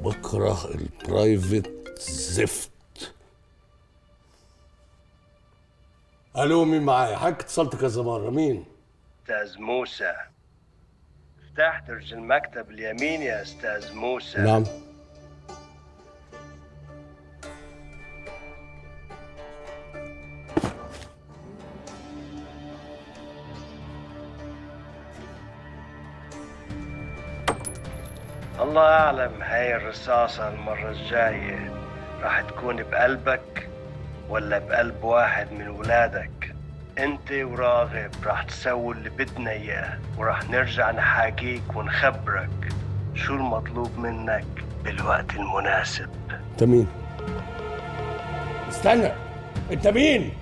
بكره البرايفت زفت. الو، مين معايا؟ حضرتك اتصلت كذا مره، مين؟ استاذ موسى، افتح درج المكتب اليمين يا استاذ موسى. نعم. الله اعلم هاي الرصاصة المرة الجاية راح تكون بقلبك ولا بقلب واحد من ولادك. انت وراغب راح تسووا اللي بدنا اياه، وراح نرجع نحاكيك ونخبرك شو المطلوب منك بالوقت المناسب. انت مين؟ استنى، انت مين؟